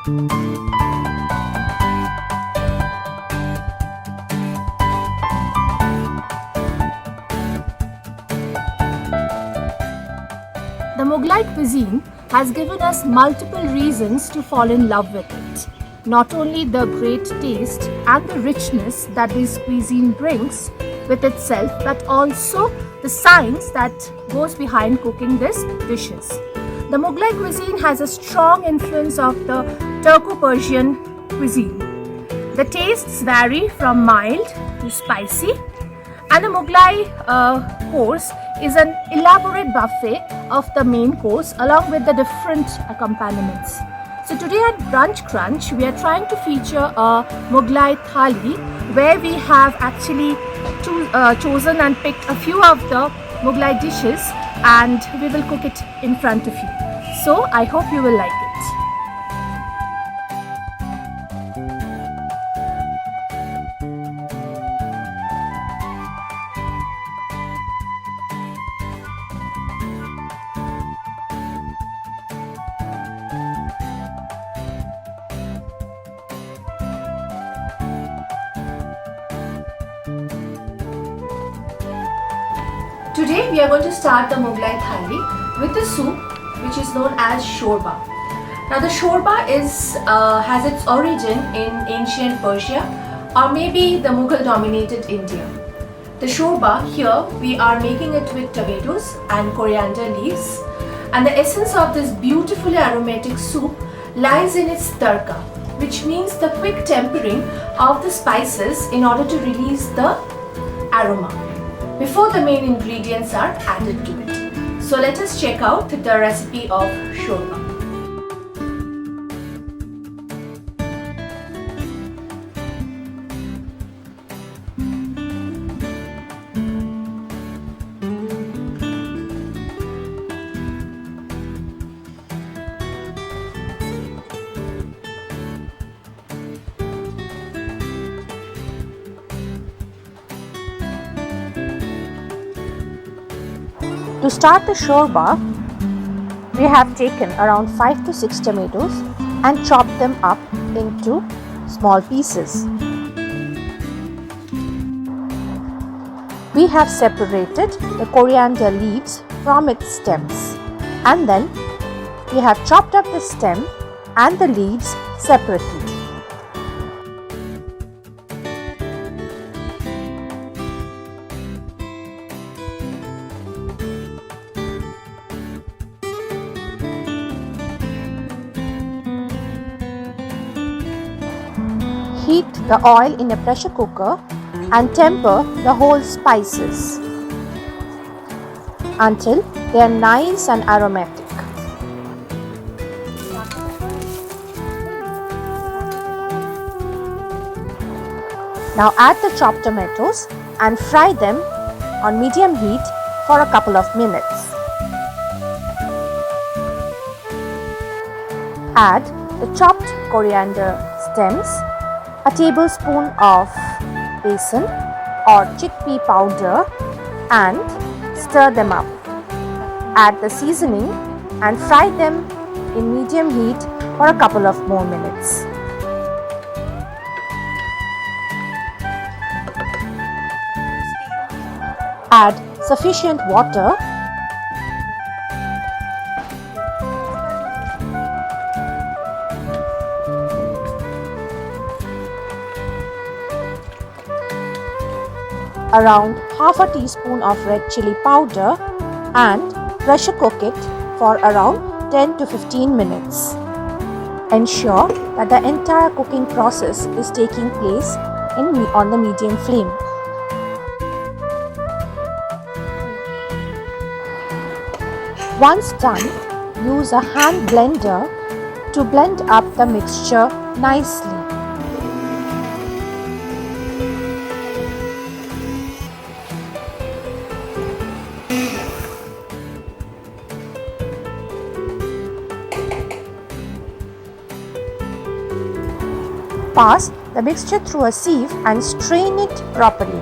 The Mughlai cuisine has given us multiple reasons to fall in love with it. Not only the great taste and the richness that this cuisine brings with itself, but also the science that goes behind cooking these dishes. The Mughlai cuisine has a strong influence of the Turco-Persian cuisine. The tastes vary from mild to spicy, and the Mughlai course is an elaborate buffet of the main course along with the different accompaniments. So today at Brunch Crunch, we are trying to feature a Mughlai thali where we have actually chosen and picked a few of the Mughlai dishes, and we will cook it in front of you. So I hope you will like it. Today we are going to start the Mughlai thali with the soup which is known as shorba. Now the shorba has its origin in ancient Persia or maybe the Mughal dominated India. The shorba here we are making it with tomatoes and coriander leaves, and the essence of this beautifully aromatic soup lies in its tadka, which means the quick tempering of the spices in order to release the aroma before the main ingredients are added to it. So let us check out the recipe of shorba. To start the shorba, we have taken around 5 to 6 tomatoes and chopped them up into small pieces. We have separated the coriander leaves from its stems, and then we have chopped up the stem and the leaves separately. Heat the oil in a pressure cooker and temper the whole spices until they are nice and aromatic. Now add the chopped tomatoes and fry them on medium heat for a couple of minutes. Add the chopped coriander stems, a tablespoon of besan or chickpea powder, and stir them up. Add the seasoning and fry them in medium heat for a couple of more minutes. Add sufficient water . Around half a teaspoon of red chili powder, and pressure cook it for around 10 to 15 minutes. Ensure that the entire cooking process is taking place on the medium flame. Once done, use a hand blender to blend up the mixture nicely. Pass the mixture through a sieve and strain it properly.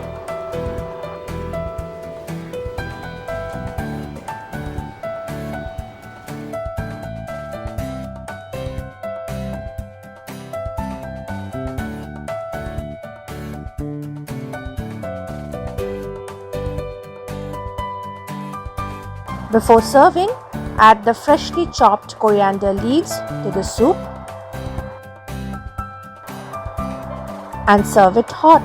Before serving, add the freshly chopped coriander leaves to the soup and serve it hot.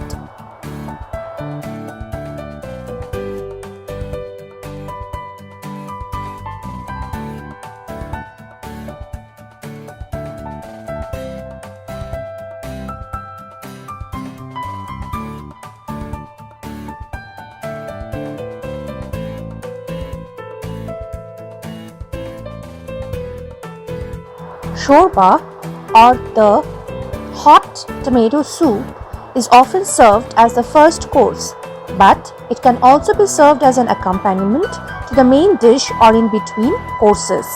Shorba, or the hot tomato soup, is often served as the first course, but it can also be served as an accompaniment to the main dish or in between courses.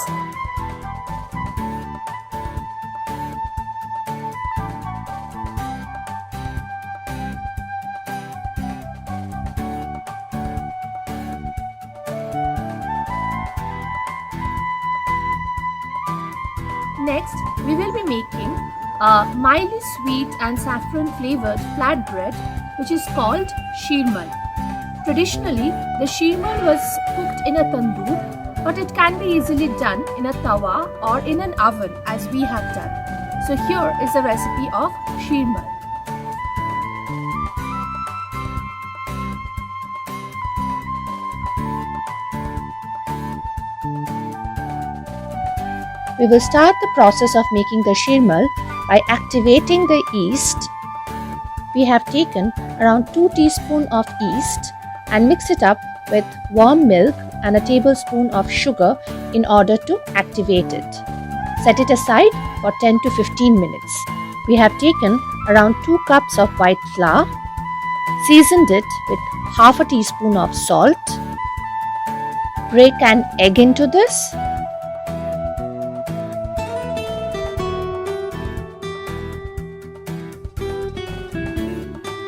Next, we will be making a mildly sweet and saffron flavored flatbread which is called sheermal. Traditionally, the sheermal was cooked in a tandoor, but it can be easily done in a tawa or in an oven as we have done. So here is a recipe of sheermal. We will start the process of making the sheermal by activating the yeast. We have taken around 2 teaspoons of yeast and mix it up with warm milk and a tablespoon of sugar in order to activate it. Set it aside for 10 to 15 minutes. We have taken around 2 cups of white flour, seasoned it with half a teaspoon of salt. Break an egg into this.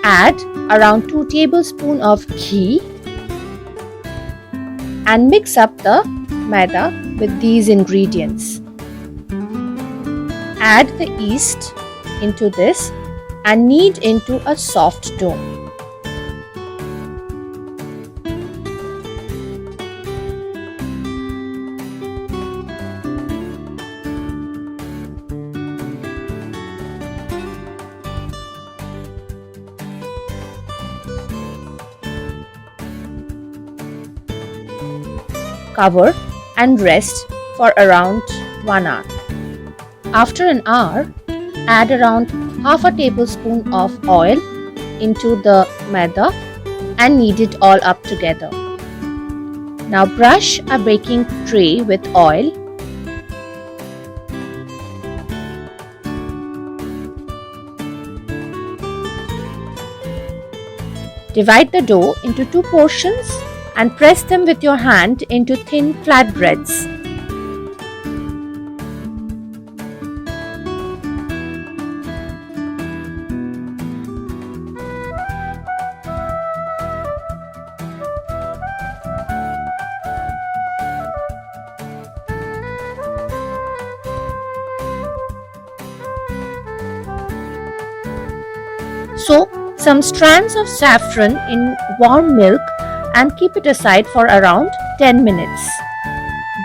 Add around 2 tablespoons of ghee and mix up the maida with these ingredients. Add the yeast into this and knead into a soft dough. Cover and rest for around 1 hour. After an hour, add around half a tablespoon of oil into the maida and knead it all up together. Now brush a baking tray with oil. Divide the dough into 2 portions and press them with your hand into thin flatbreads. Soak some strands of saffron in warm milk and keep it aside for around 10 minutes.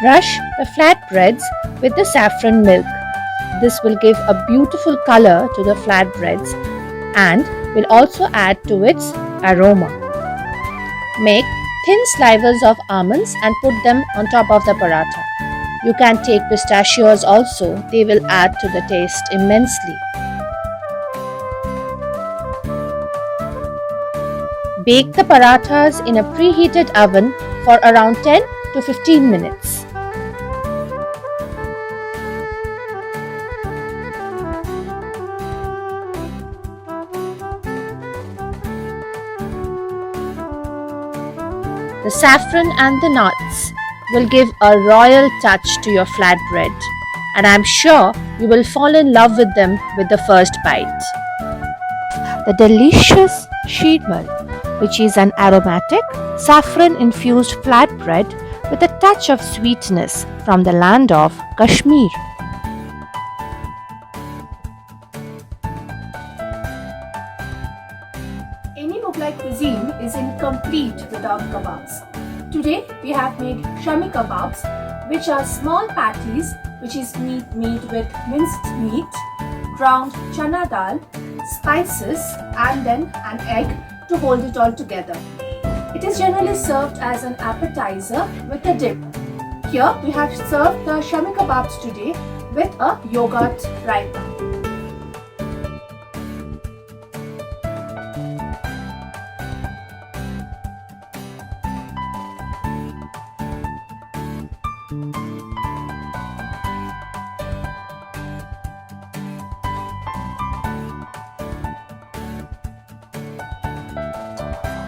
Brush the flatbreads with the saffron milk. This will give a beautiful color to the flatbreads and will also add to its aroma. Make thin slivers of almonds and put them on top of the paratha. You can take pistachios also, they will add to the taste immensely. Bake the parathas in a preheated oven for around 10 to 15 minutes. The saffron and the nuts will give a royal touch to your flatbread, and I'm sure you will fall in love with them with the first bite. The delicious sheermal, which is an aromatic, saffron-infused flatbread with a touch of sweetness from the land of Kashmir. Any Mughlai cuisine is incomplete without kebabs. Today we have made shami kebabs, which are small patties which is meat made with minced meat, ground chana dal, spices, and then an egg to hold it all together. It is generally served as an appetizer with a dip. Here we have served the shami kebabs today with a yogurt raita.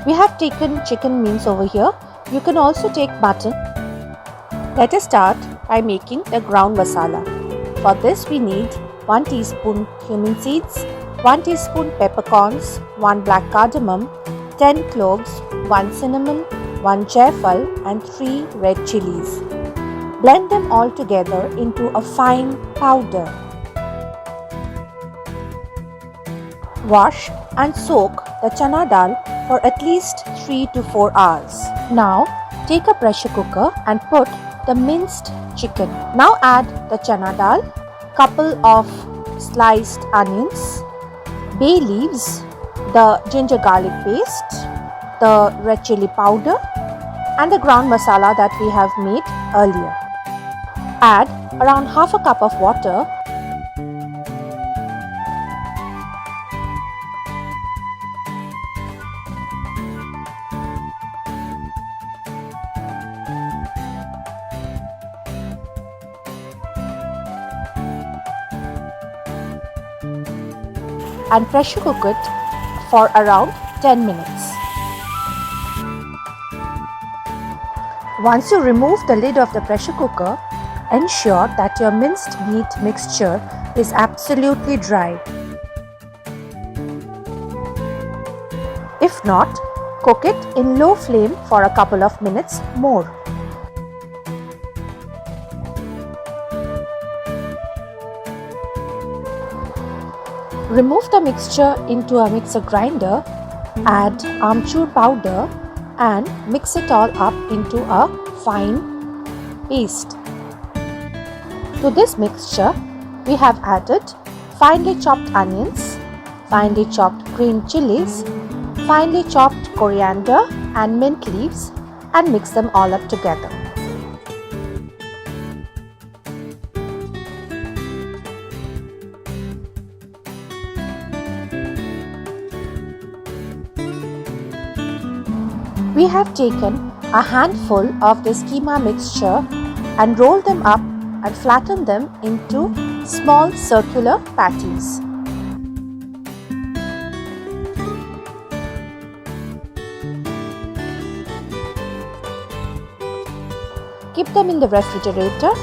We have taken chicken mince over here. You can also take mutton. Let us start by making the ground masala. For this we need 1 teaspoon cumin seeds, 1 teaspoon peppercorns, 1 black cardamom, 10 cloves, 1 cinnamon, 1 jaifal and 3 red chilies. Blend them all together into a fine powder. Wash and soak the chana dal for at least 3 to 4 hours. Now take a pressure cooker and put the minced chicken. Now add the chana dal, couple of sliced onions, bay leaves, the ginger garlic paste, the red chili powder and the ground masala that we have made earlier. Add around half a cup of water . And pressure cook it for around 10 minutes. Once you remove the lid of the pressure cooker, ensure that your minced meat mixture is absolutely dry. If not, cook it in low flame for a couple of minutes more. Remove the mixture into a mixer grinder, add amchur powder and mix it all up into a fine paste. To this mixture, we have added finely chopped onions, finely chopped green chilies, finely chopped coriander and mint leaves and mix them all up together. We have taken a handful of this keema mixture and rolled them up and flattened them into small circular patties. Keep them in the refrigerator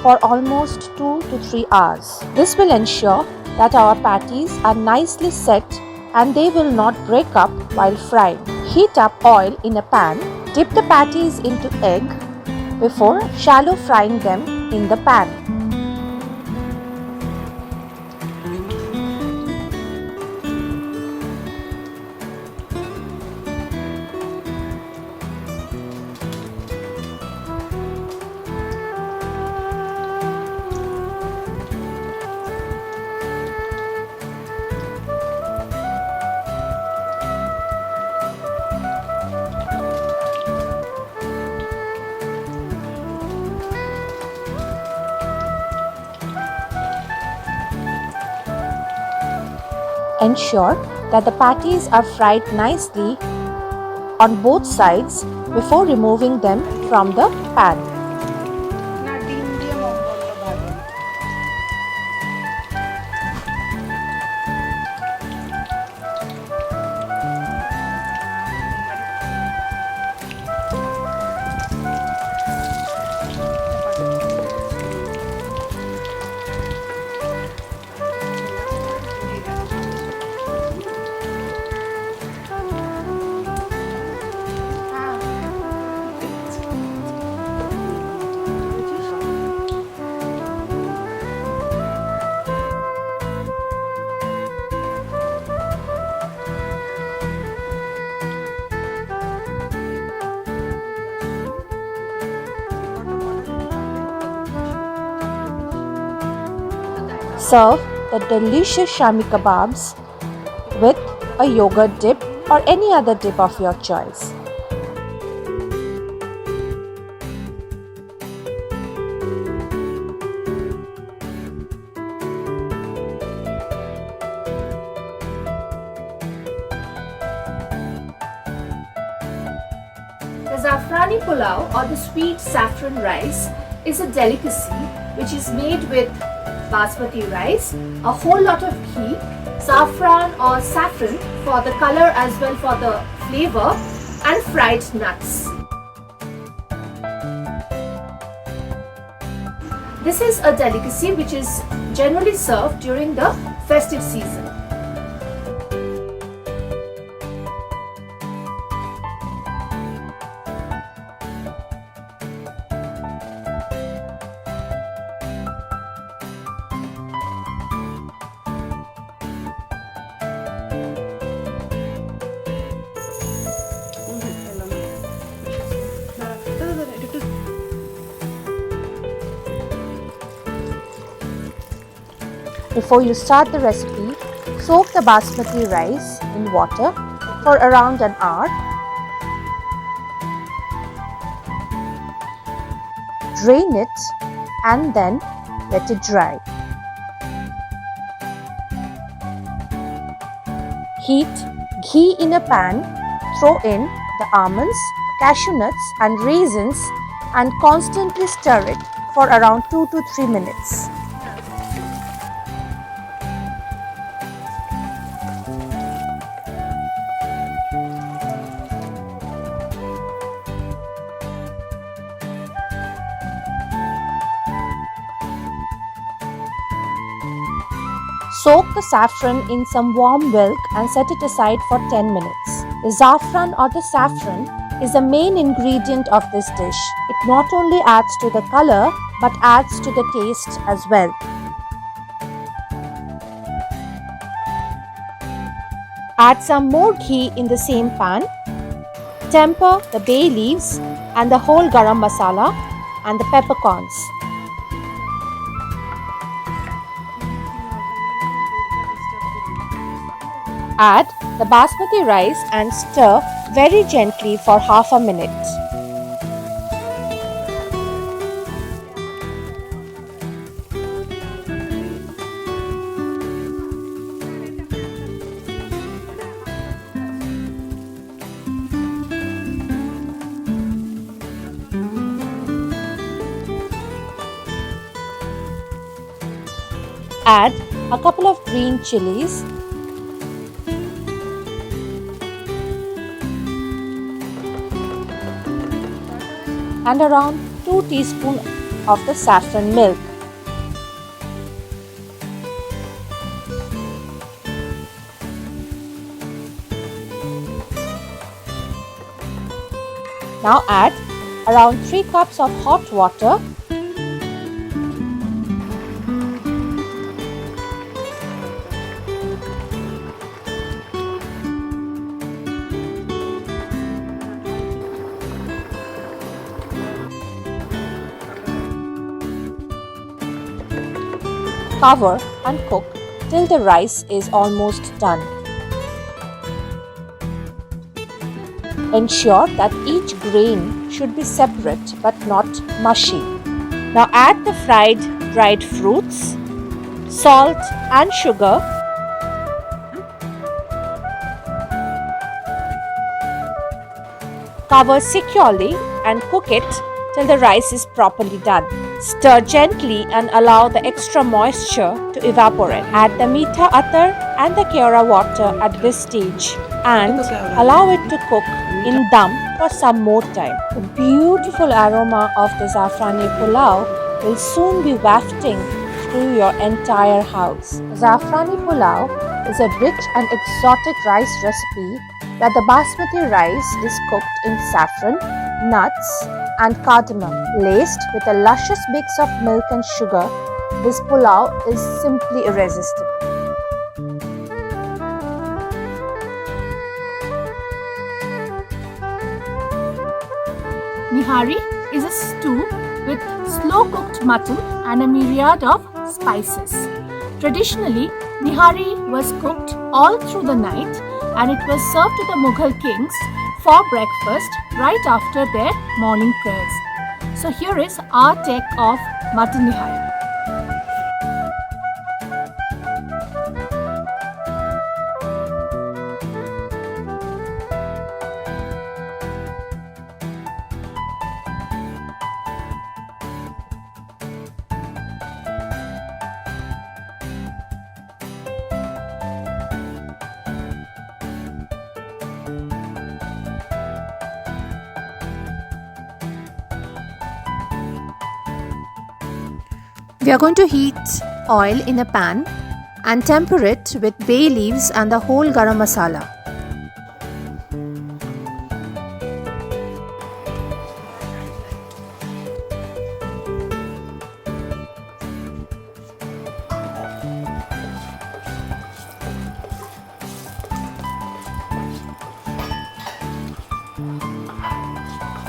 for almost 2 to 3 hours. This will ensure that our patties are nicely set and they will not break up while frying. Heat up oil in a pan, dip the patties into egg before shallow frying them in the pan. Ensure that the patties are fried nicely on both sides before removing them from the pan. Serve the delicious Shami kebabs with a yogurt dip or any other dip of your choice. The Zafrani pulao or the sweet saffron rice is a delicacy which is made with basmati rice, a whole lot of ghee, saffron or saffron for the color as well for the flavor, and fried nuts. This is a delicacy which is generally served during the festive season. Before you start the recipe, soak the basmati rice in water for around an hour. Drain it and then let it dry. Heat ghee in a pan, throw in the almonds, cashew nuts and raisins and constantly stir it for around 2 to 3 minutes. Soak the saffron in some warm milk and set it aside for 10 minutes. The saffron or the saffron is the main ingredient of this dish. It not only adds to the color but adds to the taste as well. Add some more ghee in the same pan. Temper the bay leaves and the whole garam masala and the peppercorns. Add the basmati rice and stir very gently for half a minute. Add a couple of green chilies and around 2 teaspoons of the saffron milk. Now add around 3 cups of hot water . Cover and cook till the rice is almost done. Ensure that each grain should be separate but not mushy. Now add the fried dried fruits, salt and sugar. Cover securely and cook it till the rice is properly done. Stir gently and allow the extra moisture to evaporate. Add the meetha attar and the kera water at this stage and allow it to cook in dum for some more time. The beautiful aroma of the Zafrani pulao will soon be wafting through your entire house. Zafrani pulao is a rich and exotic rice recipe where the basmati rice is cooked in saffron, nuts and cardamom. Laced with a luscious mix of milk and sugar, this pulao is simply irresistible. Nihari is a stew with slow-cooked mutton and a myriad of spices. Traditionally, nihari was cooked all through the night and it was served to the Mughal kings for breakfast right after their morning prayers. So here is our take of mutton nihari. We are going to heat oil in a pan and temper it with bay leaves and the whole garam masala.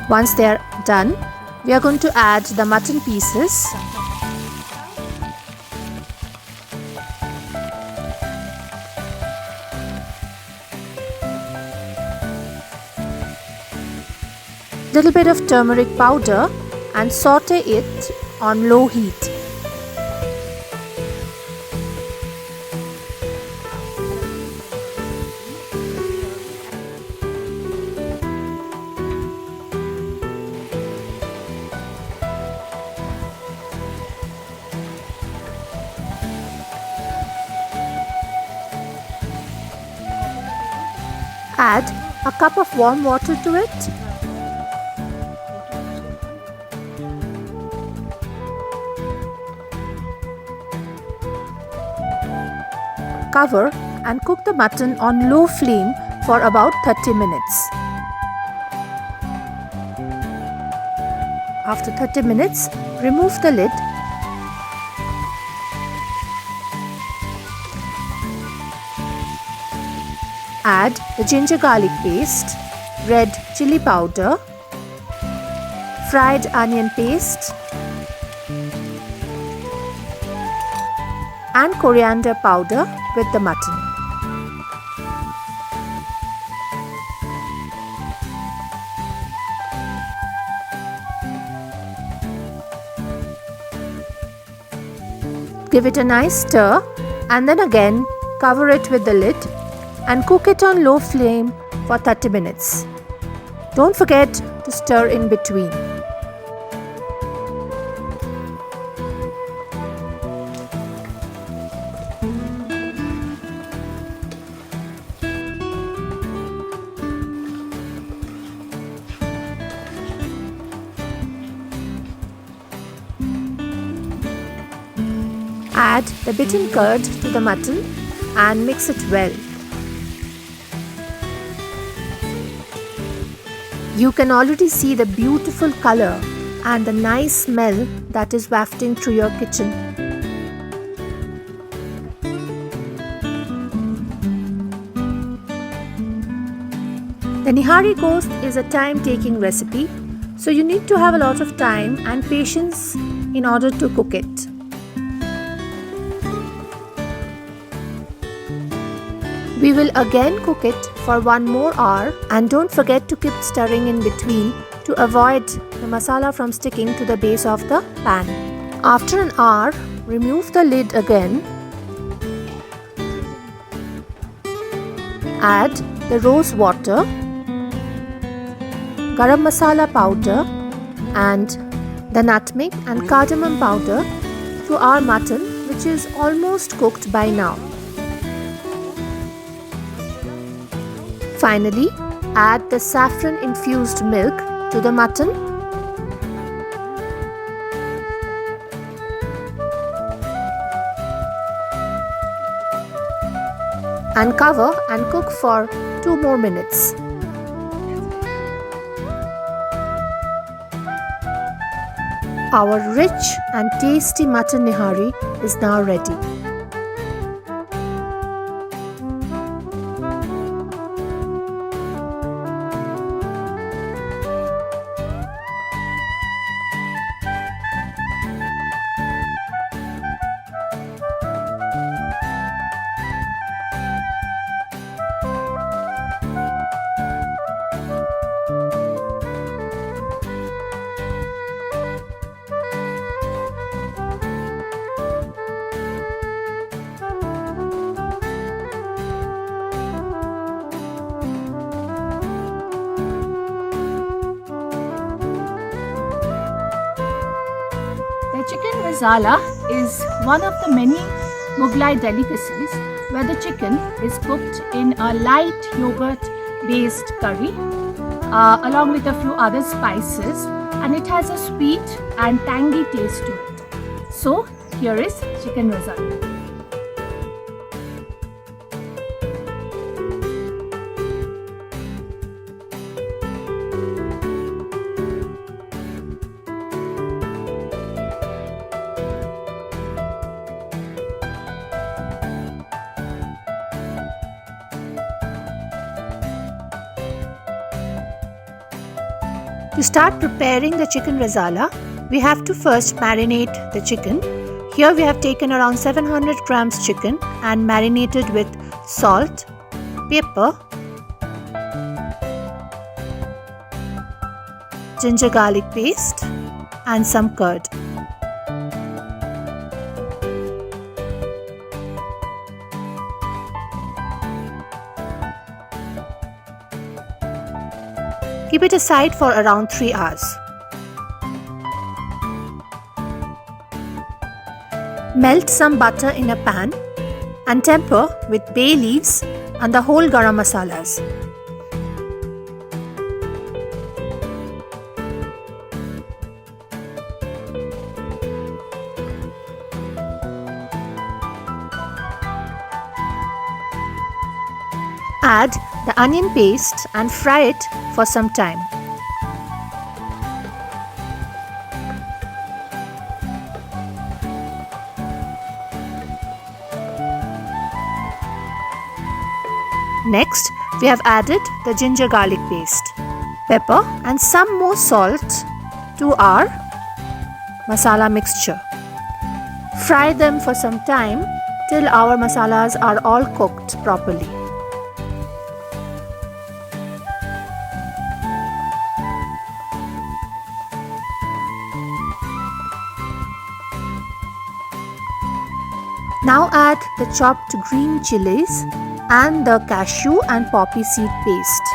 Once they are done, we are going to add the mutton pieces. Little bit of turmeric powder and saute it on low heat. Add a cup of warm water to it. Cover and cook the mutton on low flame for about 30 minutes. After 30 minutes, remove the lid. Add the ginger garlic paste, red chili powder, fried onion paste, and coriander powder with the mutton. Give it a nice stir and then again cover it with the lid and cook it on low flame for 30 minutes. Don't forget to stir in between. Add the beaten curd to the mutton and mix it well. You can already see the beautiful color and the nice smell that is wafting through your kitchen. The nihari gosht is a time-taking recipe, so you need to have a lot of time and patience in order to cook it. We will again cook it for 1 more hour and don't forget to keep stirring in between to avoid the masala from sticking to the base of the pan. After an hour, remove the lid again. Add the rose water, garam masala powder and the nutmeg and cardamom powder to our mutton, which is almost cooked by now. Finally, add the saffron infused milk to the mutton. And cover and cook for 2 more minutes. Our rich and tasty mutton nihari is now ready. masala is one of the many Mughlai delicacies where the chicken is cooked in a light yogurt based curry along with a few other spices, and it has a sweet and tangy taste to it. So, here is chicken masala. To start preparing the chicken masala, we have to first marinate the chicken. Here we have taken around 700 grams chicken and marinated with salt, pepper, ginger garlic paste and some curd. Keep it aside for around 3 hours. Melt some butter in a pan and temper with bay leaves and the whole garam masalas. Add the onion paste and fry it for some time. Next, we have added the ginger garlic paste, pepper and some more salt to our masala mixture. Fry them for some time till our masalas are all cooked properly. Now add the chopped green chilies and the cashew and poppy seed paste.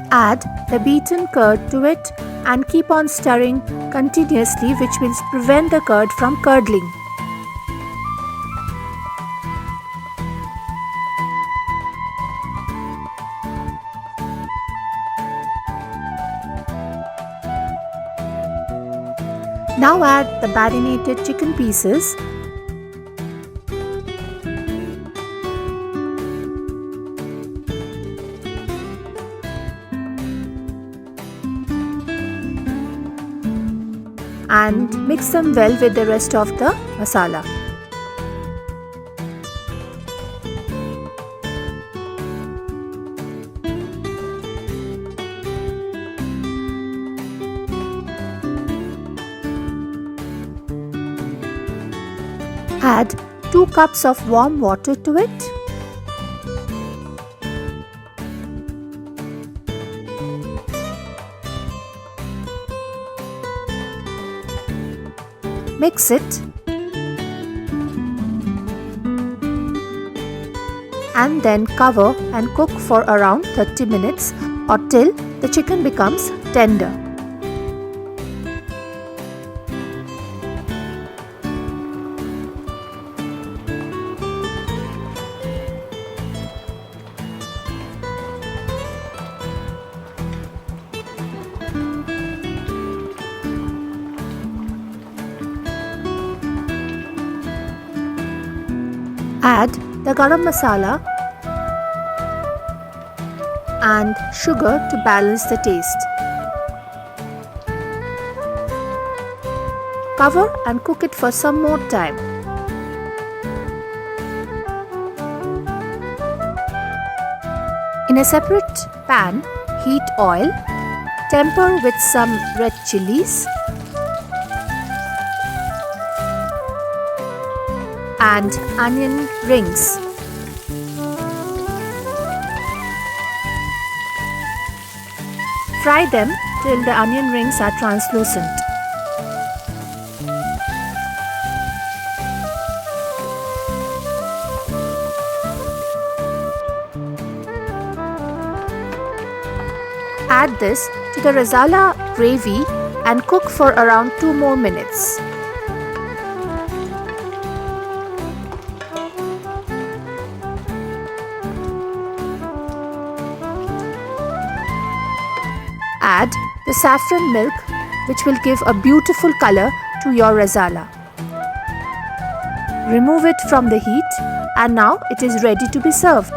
Add the beaten curd to it and keep on stirring continuously, which will prevent the curd from curdling. Now add the marinated chicken pieces and mix them well with the rest of the masala. Add 2 cups of warm water to it. Mix it and then cover and cook for around 30 minutes or till the chicken becomes tender. Add the garam masala and sugar to balance the taste. Cover and cook it for some more time. In a separate pan, heat oil, temper with some red chilies and onion rings. Fry them till the onion rings are translucent. add this to the rasala gravy and cook for around 2 more minutes. Add the saffron milk, which will give a beautiful color to your rasala. Remove it from the heat, and now it is ready to be served.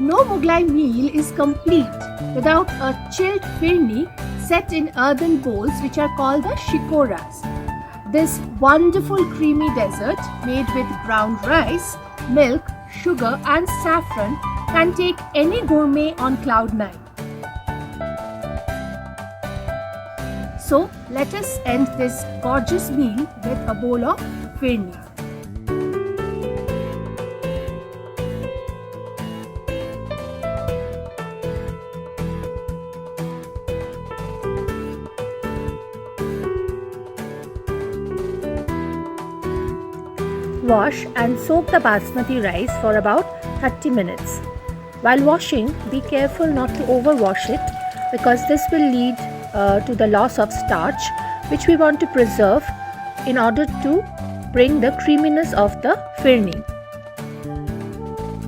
No Mughlai meal is complete without a chilled firni set in earthen bowls, which are called the shikoras. This wonderful creamy dessert made with brown rice, milk, sugar and saffron can take any gourmet on cloud 9. So let us end this gorgeous meal with a bowl of firni. Wash and soak the basmati rice for about 30 minutes. While washing, be careful not to overwash it because this will lead to the loss of starch, which we want to preserve in order to bring the creaminess of the firni.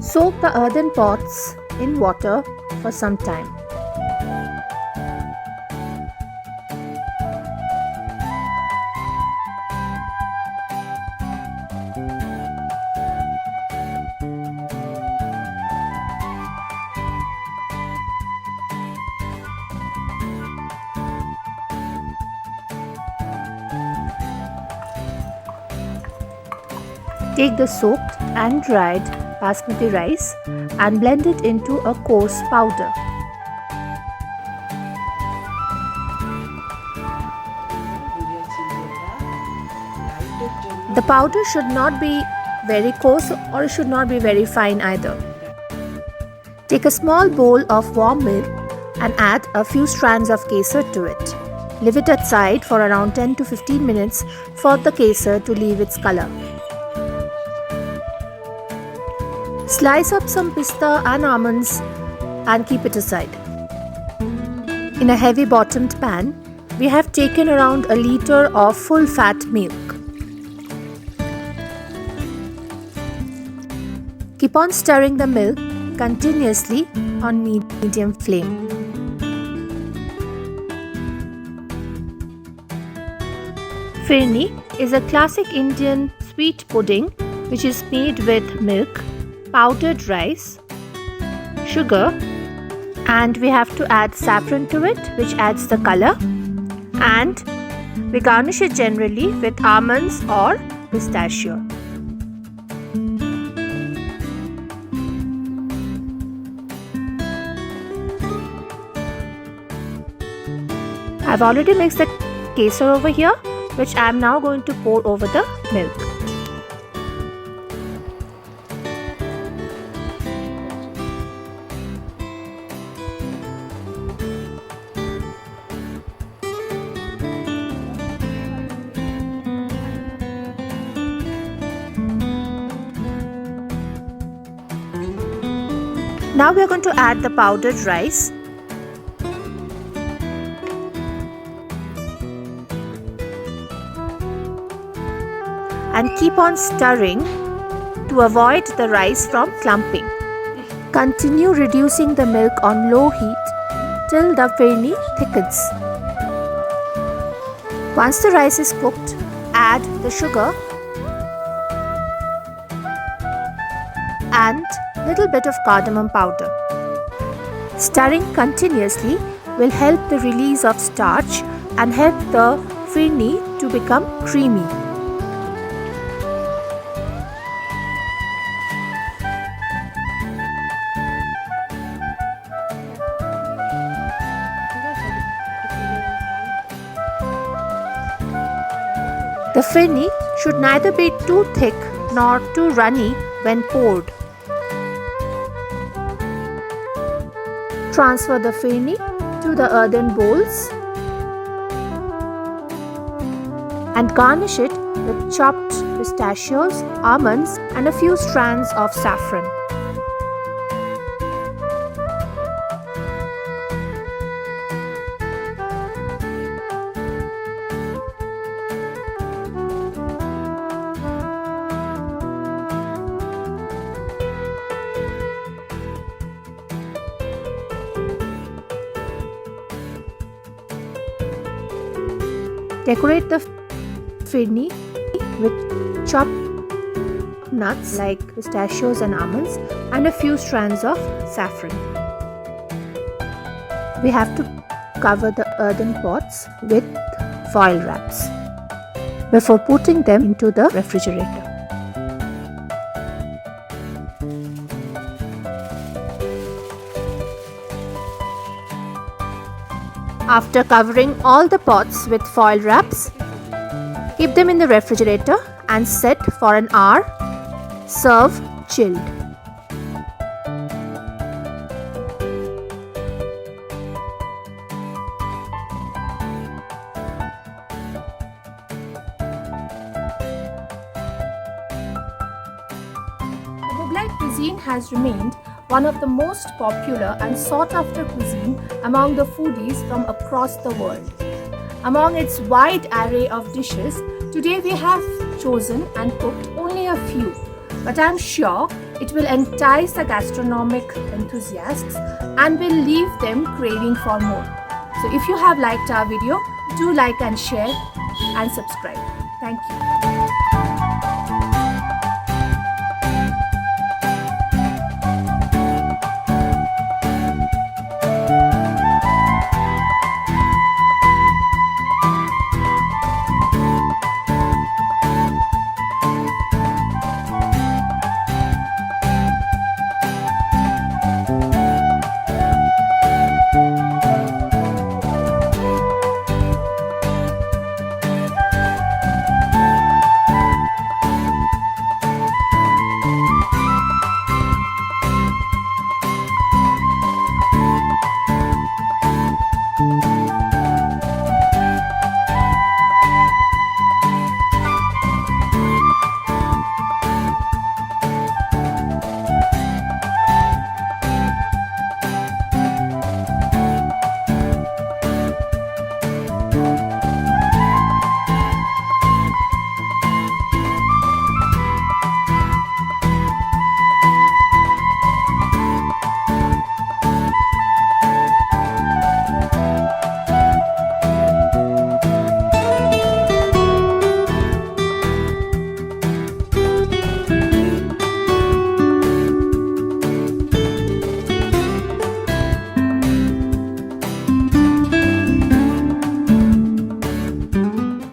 Soak the earthen pots in water for some time. Take the soaked and dried basmati rice and blend it into a coarse powder. The powder should not be very coarse or it should not be very fine either. Take a small bowl of warm milk and add a few strands of kesar to it. Leave it aside for around 10 to 15 minutes for the kesar to leave its color. Slice up some pista and almonds and keep it aside. In a heavy bottomed pan, we have taken around a liter of full fat milk. Keep on stirring the milk continuously on medium flame. Firni is a classic Indian sweet pudding which is made with milk, powdered rice, sugar, and we have to add saffron to it, which adds the color, and we garnish it generally with almonds or pistachio. I've already mixed the kesar over here, which I am now going to pour over the milk. Now we are going to add the powdered rice. And keep on stirring to avoid the rice from clumping. Continue reducing the milk on low heat till the firni thickens. Once the rice is cooked, add the sugar and little bit of cardamom powder. Stirring continuously will help the release of starch and help the firni to become creamy. The firni should neither be too thick nor too runny when poured. Transfer the firni to the earthen bowls and garnish it with chopped pistachios, almonds, and a few strands of saffron. Decorate the firni with chopped nuts like pistachios and almonds and a few strands of saffron. We have to cover the earthen pots with foil wraps before putting them into the refrigerator. After covering all the pots with foil wraps, keep them in the refrigerator and set for an hour. Serve chilled. The Mughlai cuisine has remained one of the most popular and sought-after cuisine among the foodies from across the world. Among its wide array of dishes, today we have chosen and cooked only a few, but I'm sure it will entice the gastronomic enthusiasts and will leave them craving for more. So if you have liked our video, do like and share and subscribe. Thank you.